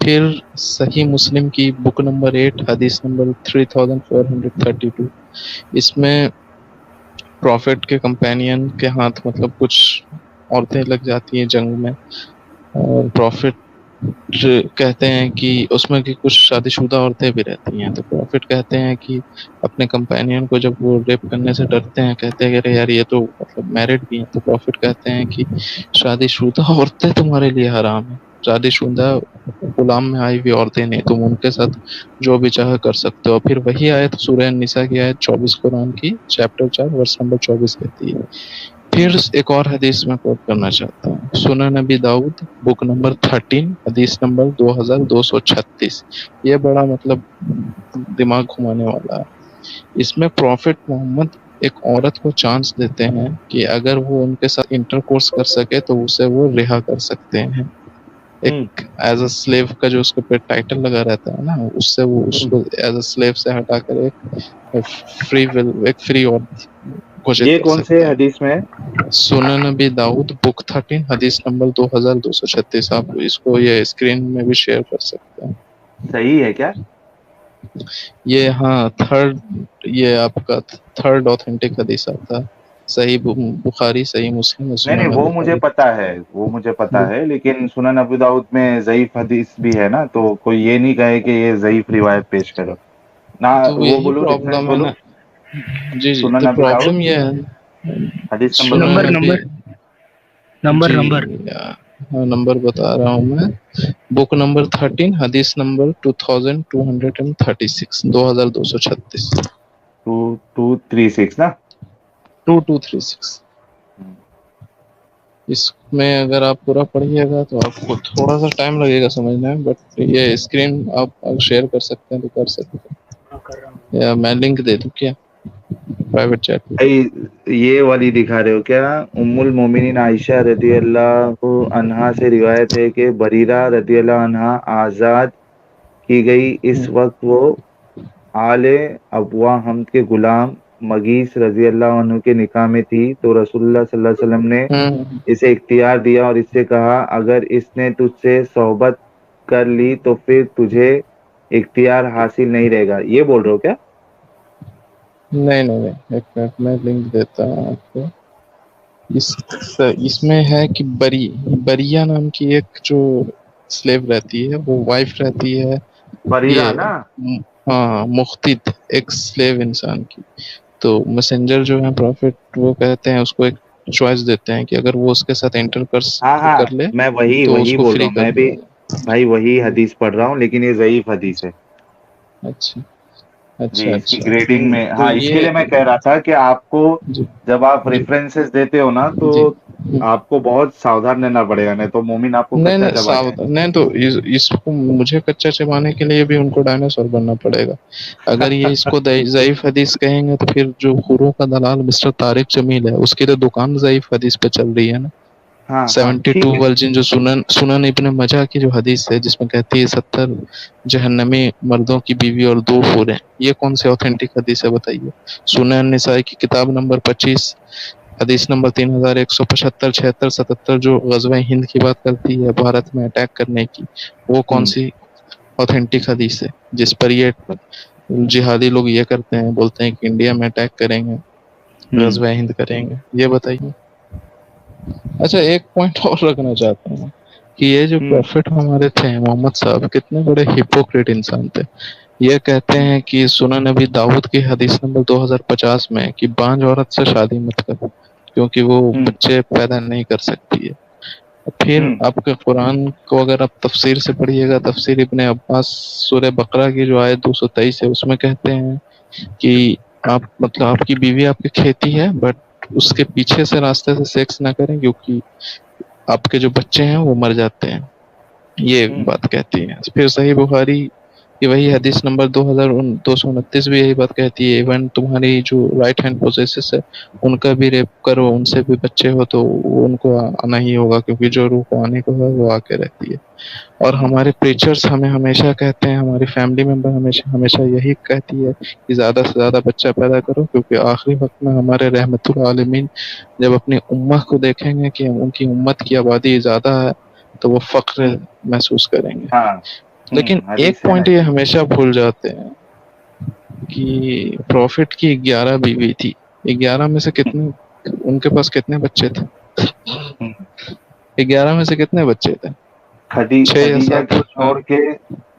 پھر صحیح مسلم کی بک نمبر 8 حدیث نمبر 3432، اس میں پروفٹ کے کمپینین کے ہاتھ مطلب کچھ عورتیں لگ جاتی ہیں جنگ میں، اور پروفٹ کہتے ہیں کہ اس میں کہ کچھ شادی شدہ عورتیں بھی رہتی ہیں، تو پروفٹ کہتے ہیں کہ اپنے کمپینین کو جب وہ ریپ کرنے سے ڈرتے ہیں، کہتے ہیں کہ یار یہ تو مطلب میرڈ بھی ہیں، تو پروفٹ کہتے ہیں کہ شادی شدہ عورتیں تمہارے لیے حرام ہیں، شادی شدہ غلام میں آئی ہوئی عورتیں نہیں، تم ان کے ساتھ جو بھی چاہے کر سکتے ہو۔ پھر وہی آیت سورہ النساء کی آیت 24 قرآن کی چیپٹر 4 ورس نمبر 24 کہتی ہے۔ پھر ایک اور حدیث میں کوٹ کرنا چاہتا ہوں، سنن نبی داؤد بک نمبر 13 حدیث نمبر 2236، یہ بڑا مطلب دماغ گھمانے والا ہے۔ اس میں پروفٹ محمد ایک عورت کو چانس دیتے ہیں کہ اگر وہ ان کے ساتھ انٹر کورس کر سکے تو اسے وہ رہا کر سکتے ہیں، ایک ایز اے سلیو کا جو اس کے پہ ٹائٹل لگا رہتا ہے نا، اس سے وہ اس کو ایز اے سلیو سے ہٹا کر ایک فری ول، ایک فری عورت گھوشت یہ کر کون سے سکتا ہے۔ حدیث میں؟ سنن نبی داؤد بک 13 حدیث نمبر 2236، آپ اس کو یہ اسکرین میں بھی شیئر کر سکتے ہیں۔ صحیح ہے کیا یہ ہاں تھرڈ، یہ آپ کا تھرڈ آتھینٹک حدیث آتا ہے، صحیح بخاری، صحیح مسلم اور نہیں سنن وہ نبی مجھے داؤد۔ پتا ہے، وہ مجھے پتا ہے، لیکن سنن ابو داؤد میں ضعیف حدیث بھی ہے نا، تو کوئی یہ نہیں کہے کہ یہ ضعیف روایت پیش کرو نہ، تو وہ یہی بولو ریفرنس پرابلم ہے بولو، نا، جی جی، سنن تو ابو داؤد پرابلم یہ ہے حدیث نمبر سنن بتاؤ۔ نبی، نمبر جی نمبر ہاں نمبر بتا رہا ہوں میں، بک نمبر 13 حدیث نمبر 2236، 2236، 2236 نا۔ 2236۔ اس میں اگر آپ پورا پڑھیے گا تو آپ کو تھوڑا سا ٹائم لگے گا سمجھنے میں، بٹ یہ اسکرین آپ شیئر کر سکتے ہیں تو کر سکتے ہیں، یا میں لنک دے دوں کیا پرائیویٹ چیٹ میں؟ بھائی یہ والی دکھا رہے ہو کیا؟ ام المومنین عائشہ رضی اللہ عنہا سے روایت ہے کہ بریرہ رضی اللہ عنہا آزاد کی گئی، اس وقت وہ آل ابوا حمد کے غلام مغیث رضی اللہ عنہ کے نکاح میں تھی، تو رسول اللہ صلی اللہ علیہ وسلم نے اسے اختیار دیا اور اس سے کہا اگر اس نے تجھ سے صحبت کر لی تو پھر تجھے اختیار حاصل نہیں رہے گا، یہ بول رہے ہو کیا؟ نہیں نہیں نہیں، ایک منٹ میں لنک دیتا ہوں آپ کو۔ اس میں ہے کہ بریہ نام کی ایک جو سلیو رہتی ہے، وہ وائف رہتی ہے بریرہ یہ نا؟ ہاں مختد ایک سلیو انسان کی، تو میسنجر جو ہے پروفٹ وہ کہتے ہیں اس کو ایک چوائس دیتے ہیں کہ اگر وہ اس کے ساتھ انٹر ہاں کر لے میں وہی تو اس کو بول رہا فری ہوں، کر میں بھی دیا جائے۔ بھائی وہی حدیث پڑھ رہا ہوں، لیکن یہ ضعیف حدیث ہے اچھا جی، اچھا اس کی اچھا، گریڈنگ میں، تو ہاں اس کے یہ لیے میں کہہ رہا تھا کہ آپ کو جی جب آپ جی ریفرنسز دیتے ہو نا تو جی آپ کو بہت ساودھان رہنا پڑے گا، نہیں تو مومن آپ کو نہیں کچا نہیں چبا جائیں گے۔ نہیں تو اس کو مجھے کچا چبانے کے لیے بھی ان کو ڈائناسور بننا پڑے گا۔ اگر یہ اس کو ضعیف حدیث کہیں گے تو پھر جو حوروں کا دلال مسٹر طارق جمیل ہے، اس کی تو دکان ضعیف حدیث پہ چل رہی ہے نا۔ ہاں ہاں 72 ٹھیک ہے، ورجن جو سنن ابن مجہ کی جو حدیث ہے جس میں کہتی ہے 70 جہنمی مردوں کی بیوی اور 2 حوریں، یہ کون سی اوتھینٹک حدیث ہے بتائیے؟ سنن نسائی کی کتاب نمبر 25 حدیث نمبر 3175، 76، 77 جو غزوہ ہند کی بات کرتی ہے بھارت میں اٹیک کرنے کی، وہ کون سی اوتھینٹک حدیث ہے جس پر یہ جہادی لوگ یہ کرتے ہیں، بولتے ہیں کہ انڈیا میں اٹیک کریں گے، غزوہ ہند کریں گے، یہ بتائیے۔ اچھا ایک پوائنٹ اور رکھنا چاہتا ہوں کہ یہ جو پروفٹ ہمارے تھے محمد صاحب کتنے بڑے ہپوکریٹ انسان تھے۔ یہ کہتے ہیں کہ سنن نبی داؤد کی حدیث نمبر 2050 میں کہ بانج عورت سے شادی مت کرو کیونکہ وہ بچے پیدا نہیں کر سکتی ہے۔ پھر آپ کے قرآن کو اگر آپ تفسیر سے پڑھیے گا، تفسیر ابن عباس سورہ بقرہ کی جو آیت 223 ہے، اس میں کہتے ہیں کہ آپ مطلب آپ کی بیوی آپ کی کھیتی ہے، بٹ اس کے پیچھے سے راستے سے سیکس نہ کریں کیونکہ آپ کے جو بچے ہیں وہ مر جاتے ہیں، یہ بات کہتی ہے۔ پھر صحیح بخاری کہ وہی حدیث نمبر 2229 بھی یہی بات کہتی ہے، ایون تمہاری جو رائٹ ہینڈ پوزیسس ہے ان کا بھی ریپ کرو، ان سے بھی بچے ہو تو ان کو آنا ہی ہوگا کیونکہ جو روح کو آنے کو ہے وہ آ کے رہتی ہے۔ اور ہمارے پریچرز ہمیں ہمیشہ کہتے ہیں، ہماری فیملی ممبر ہمیشہ یہی کہتی ہے کہ زیادہ سے زیادہ بچہ پیدا کرو، کیونکہ آخری وقت میں ہمارے رحمت العالمین جب اپنی امت کو دیکھیں گے کہ ان کی امت کی آبادی زیادہ ہے تو وہ فخر محسوس کریں گے. ہاں لیکن ایک حدیث ہے نا. پوائنٹ یہ ہمیشہ بھول جاتے ہیں کہ پروفٹ کی 11 بیوی تھی. 11 میں سے کتنے ان کے پاس کتنے بچے تھے؟ 11 میں سے کتنے بچے تھے؟ 6 یا خدیجہ 7. کو ہاں چھوڑ کے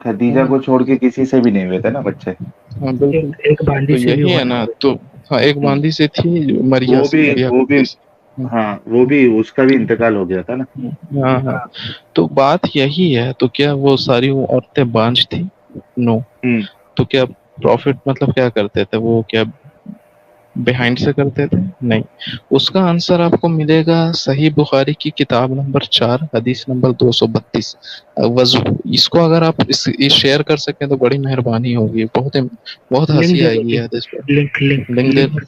خدیجہ کو چھوڑ کے کسی سے بھی نہیں ہوئے تھے نا بچے. ہاں بالکل. ایک باندی تو سے بھی یہی ہوا ہے نا. تھا. تو ہاں ایک باندی سے تھی وہ بھی مریا وہ بھی کرتی سے. ہاں وہ بھی اس کا بھی انتقال ہو گیا تھا نا. ہاں ہاں. تو بات یہی ہے. تو کیا وہ ساری عورتیں بانجھ تھی؟ نو. ہوں تو کیا پروفٹ مطلب کیا کرتے تھے؟ وہ کیا بیہائنڈ سے کرتے تھے؟ نہیں. اس کا آنسر آپ کو ملے گا صحیح بخاری کی کتاب نمبر 4 حدیث نمبر 232 وضو. اس کو اگر آپ شیئر کر سکیں تو بڑی مہربانی ہوگی. بہت لنک ہنسی دے آئے دو. گی یہ حدیث پر. لنک لنک لنک دے لنک.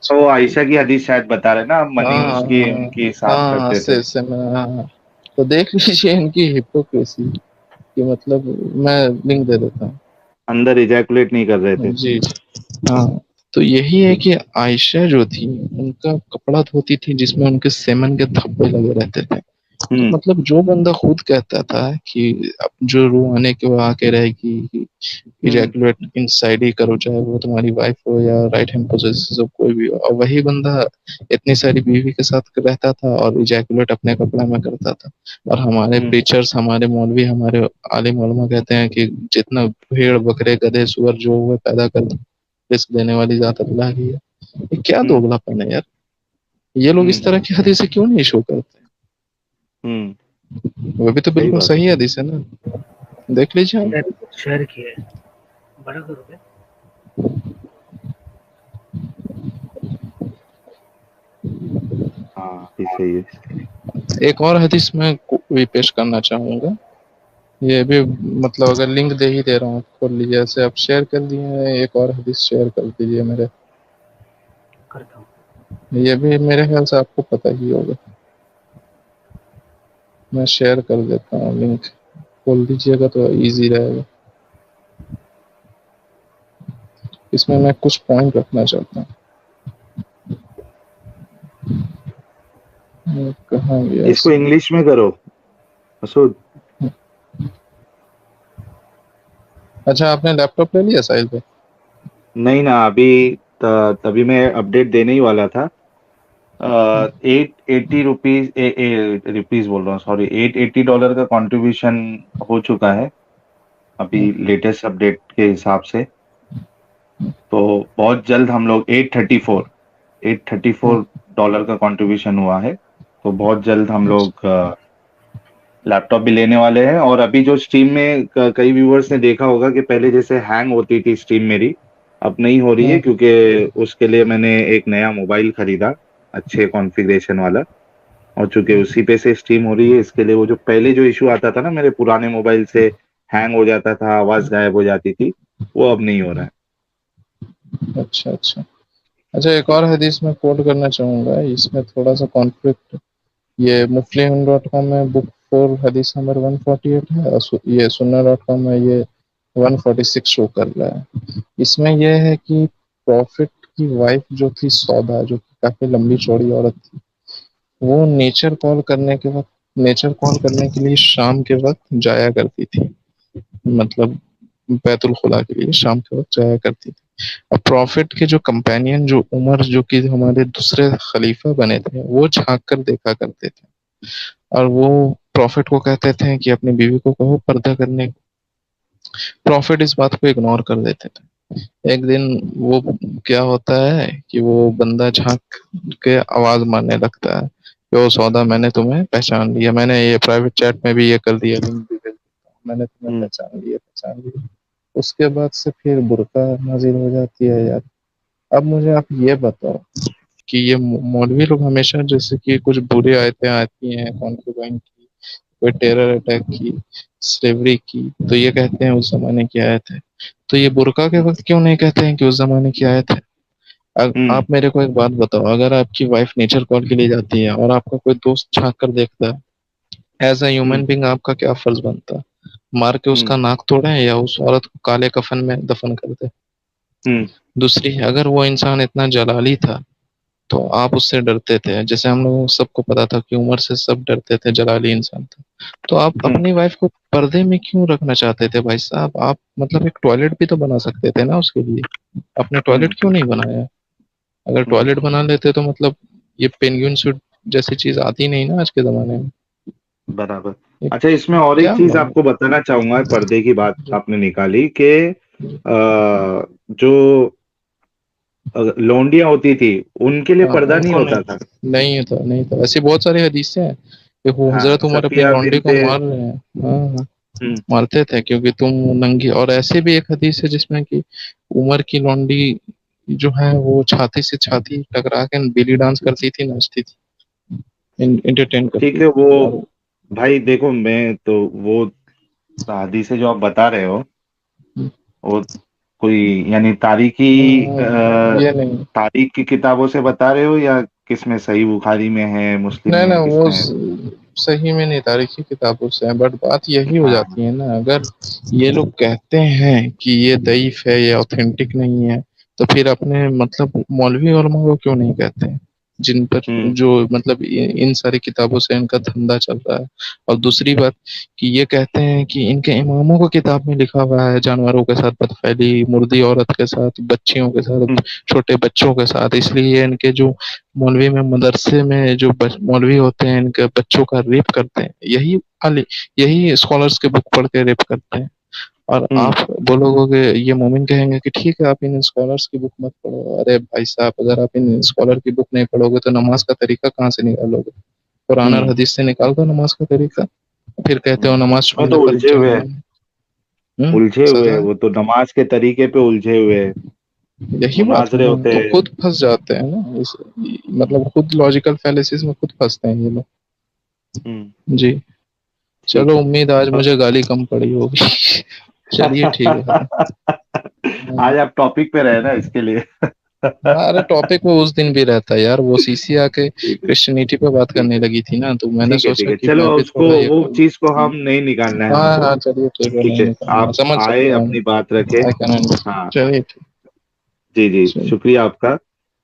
دو. وہ عائشہ کی حدیث شاید بتا رہے نا, منی ہاں اس کی ان کی صاف ہاں کرتے تھے. ہاں. تو دیکھ لیجیے ان کی ہپوکریسی کہ مطلب میں لنک دے دیتا ہوں. اندر ایجیکولیٹ نہیں کر رہے تھے. جی ہاں. تو یہی ہے کہ عائشہ جو تھی ان کا کپڑا دھوتی تھی جس میں ان کے سیمن کے دھبے لگے رہتے تھے. تو ہوں مطلب جو بندہ خود کہتا تھا کہ جو روح آنے کے وہ آ کے رہے گی ہوں ایجیکولیٹ ان سائڈ ہی کرو, چاہے وہ تمہاری وائف ہو یا رائٹ ہینڈ پوزیشن کوئی بھی ہو, اور وہی بندہ اتنی ساری بیوی کے ساتھ رہتا تھا اور ایجیکولیٹ اپنے کپڑے میں کرتا تھا. اور ہمارے ہوں پریچرس, ہمارے مولوی, ہمارے عالم علماء کہتے ہیں کہ جتنا بھیڑ بکرے گدھے سور جو ہوئے پیدا کر رزق دینے والی ذات اللہ کی ہے. یہ کیا ہوں دوگلا پن ہے یار. یہ لوگ اس ہوں طرح کی حدیثیں کیوں نہیں ایشو کرتے؟ ہوں وہ بھی تو بالکل بات صحیح حدیث ہے نا. دیکھ لیجیے آپ. شیئر کیے بڑا کرو گے. ہاں یہ صحیح ہے. ایک اور حدیث میں بھی پیش کرنا چاہوں گا. یہ بھی مطلب اگر لنک دے ہی دے رہا ہوں کھول لیجیے. ایسے آپ شیئر کر دیے ہیں. ایک اور حدیث شیئر کر دیجیے میرے. کرتا ہوں. یہ بھی میرے خیال سے آپ کو پتہ ہی ہوگا. میں شیئر کر دیتا ہوں لنک. کھول دیجیے گا تو ایزی رہے گا. اس میں کچھ پوائنٹ رکھنا چاہتا ہوں. کہاں گیا اس کو انگلش میں کرو مسعود. اچھا آپ نے لیپ ٹاپ لے لیا ساحل پہ؟ نہیں نا ابھی تبھی میں اپڈیٹ دینے ہی والا تھا. 880 روپیز بول رہا ہوں, سوری $880 کا کنٹریبیوشن ہو چکا ہے ابھی لیٹسٹ اپڈیٹ کے حساب سے. تو بہت جلد ہم لوگ $834 کا کنٹریبیوشن ہوا ہے. تو بہت جلد ہم لوگ لیپ ٹاپ بھی لینے والے ہیں. اور ابھی جو اسٹریم میں کئی ویورز نے دیکھا ہوگا کہ پہلے جیسے ہینگ ہوتی تھی اسٹریم میری, اب نہیں ہو رہی ہے کیونکہ اس کے لیے میں نے ایک نیا موبائل خریدا اچھے کانفیگریشن والا. اور چونکہ اسی پہ سے اسٹریم ہو رہی ہے اس کے لیے وہ جو پہلے جو ایشو آتا تھا نا میرے پرانے موبائل سے, ہینگ ہو جاتا تھا, آواز غائب ہو جاتی تھی, وہ اب نہیں ہو رہا ہے. اچھا اچھا. اچھا ایک اور حدیث میں کوٹ کرنا چاہوں گا. اس میں تھوڑا سا کانفلکٹ. یہ مفلحون.com میں بک 4 حدیث نمبر 148 ہے. اور یہ سننا.com میں یہ 146 شو کر رہا ہے. اس میں یہ ہے کہ پروفٹ کی وائف جو تھی سودا, جو کہ کافی لمبی چوڑی عورت تھی, وہ نیچر کال کرنے کے لیے شام کے وقت جایا کرتی تھی. مطلب بیت الخلاء کے لیے شام کے وقت جایا کرتی تھی. اب پروفٹ کے جو کمپینین جو عمر جو کہ ہمارے دوسرے خلیفہ بنے تھے, وہ جھانک کر دیکھا کرتے تھے. اور وہ پروفٹ کو کہتے تھے کہ اپنی بیوی کو کہو پردہ کرنے. پروفٹ اس بات کو اگنور کر دیتے تھے. ایک دن وہ کیا ہوتا ہے کہ وہ بندہ جھانک کے آواز مارنے لگتا ہے کہ وہ سودا میں نے تمہیں پہچان لیا. میں نے یہ پرائیویٹ چیٹ میں بھی یہ کر دیا, میں نے تمہیں ہوں پہچان لیا. اس کے بعد سے پھر برقع نازل ہو جاتی ہے یار. اب مجھے آپ یہ بتاؤ کہ یہ مولوی لوگ ہمیشہ جیسے کہ کچھ بری آیتیں آتی ہیں کانفیوائنٹ کی, کوئی ٹیرر اٹیک کی, سلیوری کی, تو یہ کہتے ہیں اس زمانے کی آیت ہے. تو یہ برقع کے وقت کیوں نہیں کہتے ہیں کہ اس زمانے کی آیت ہے؟ ہوں آپ میرے کو ایک بات بتاؤ, اگر آپ کی وائف نیچر کال کے لیے جاتی ہے اور آپ کا کوئی دوست جھانک کر دیکھتا ہے, ایز اے ہوں ہیومن بینگ آپ کا کیا فرض بنتا ہے؟ مار کے اس ہوں کا ناک توڑیں یا اس عورت کو کالے کفن میں دفن کر دیں؟ ہوں دوسری, اگر وہ انسان اتنا جلالی تھا تو آپ اس سے ڈرتے تھے. جیسے ہم لوگوں سب کو پتا تھا کہ عمر سے سب ڈرتے تھے، جلالی انسان تھا. تو آپ اپنی وائف کو پردے میں کیوں رکھنا چاہتے تھے بھائی صاحب؟ آپ مطلب ایک ٹوائلٹ بھی تو بنا سکتے تھے نا اس کے لیے. آپ نے ٹوائلٹ کیوں نہیں بنایا؟ اگر ٹوائلٹ بنا لیتے تو مطلب یہ پینگوئن سوٹ جیسی چیز آتی نہیں نا آج کے زمانے میں. برابر. اچھا اس میں اور ایک کیا چیز آپ کو بتانا چاہوں گا، پردے کی بات آپ نے نکالی کہ جو لونڈیاں ہوتی تھی ان کے لیے پردہ ان نہیں کو ہوتا تھا. نہیں تھا. ایسی بہت ساری حدیثیں ہیں کہ وہ ہاں حضرت عمر اپنی صفیہ لونڈی بنت کو مار رہے ہیں. ہاں ہوں، مارتے تھے کیونکہ تم ننگی. اور ایسے بھی ایک حدیث ہے جس میں کہ عمر کی لونڈی جو ہے وہ چھاتی سے چھاتی ٹکرا کے بیلی ڈانس کرتی تھی، ناچتی تھی، انٹرٹین کرتی ٹھیک ہے. تھی. وہ اور بھائی دیکھو میں تو وہ حدیثیں جو آپ بتا رہے ہو وہ کوئی یعنی تاریخی یہ نہیں تاریخ کی کتابوں سے بتا رہے ہو یا کس میں؟ صحیح بخاری میں ہے، مسلم نہیں میں ہے، کس وہ میں ہے؟ صحیح میں نہیں، تاریخی کتابوں سے ہیں. بٹ بات یہی ہو ہاں جاتی ہے نا، اگر یہ لوگ کہتے ہیں کہ یہ ضعیف ہے، یہ اوتھینٹک نہیں ہے، تو پھر اپنے مطلب مولوی علماء کو کیوں نہیں کہتے ہیں جن پر ہوں جو مطلب ان ساری کتابوں سے ان کا دھندا چل رہا ہے. اور دوسری بات کہ یہ کہتے ہیں کہ ان کے اماموں کو کتاب میں لکھا ہوا ہے جانوروں کے ساتھ بدفعلی، مردی عورت کے ساتھ، بچیوں کے ساتھ، ہوں چھوٹے بچوں کے ساتھ. اس لیے ان کے جو مولوی میں مدرسے میں جو مولوی ہوتے ہیں ان کے بچوں کا ریپ کرتے ہیں. یہی اسکالرس کے بک پڑھ کے ریپ کرتے ہیں. اور ہوں آپ بولو گے یہ مومن کہیں گے کہ ٹھیک ہے آپ ان اسکالرس کی بک مت پڑھو. ارے بھائی صاحب اگر آپ ان اسکالر کی بک نہیں پڑھو گے تو نماز کا طریقہ کہاں سے نکالو گے؟ قرآن اور ہوں حدیث سے نکال دو نماز کا طریقہ، پھر کہتے ہوں. ہو نماز میں چھوڑنے تو پر الجھے ہوئے ہیں، جہنم ہے. الجھے ہوئے ہیں. سزا وہ تو نماز کے طریقے پہ الجھے ہوئے ہیں، یہی بات ہے مناظرے نا، ہوتے تو ہیں. خود پھنس جاتے ہیں نا مطلب خود لاجیکل فیلیسز میں خود پھنستے ہیں یہ لوگ. ہوں، جی ٹھیک چلو، ہے. امید آج مجھے گالی کم پڑی ہوگی. چلیے ٹھیک ہے. آج آپ ٹاپک پہ رہے نا اس کے لیے. ہاں ارے ٹاپک وہ اس دن بھی رہتا ہے یار. وہ سی سی آ کے ٹھیک ہے کرسچینٹی پہ بات ٹھیک کرنے ہے لگی تھی نا، تو میں نے ٹھیک سوچا ہے. کہ چلو میں بھی اس کو تھوڑا یہ وہ کروں. چیز کو ہم نہیں نکالنا ہے ہم ہاں کو. ہاں چلیے ٹھیک ہے، ٹھیک نہیں ہے، نکالنا، آپ سمجھ آئے سکتے ہیں. اپنی بات رکھے. I can understand. ہاں چلیے ٹھیک. جی جی، چلیے شکریہ آپ کا.